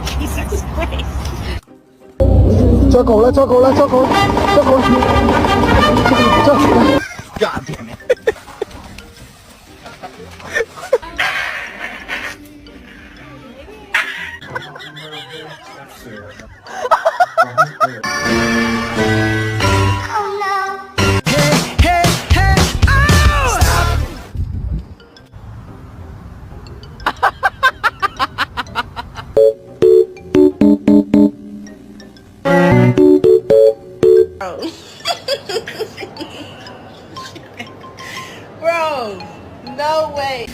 Jesus Christ. 抓狗了，抓狗了，抓狗了，抓狗了，抓狗了。God damn it. Bro, no way.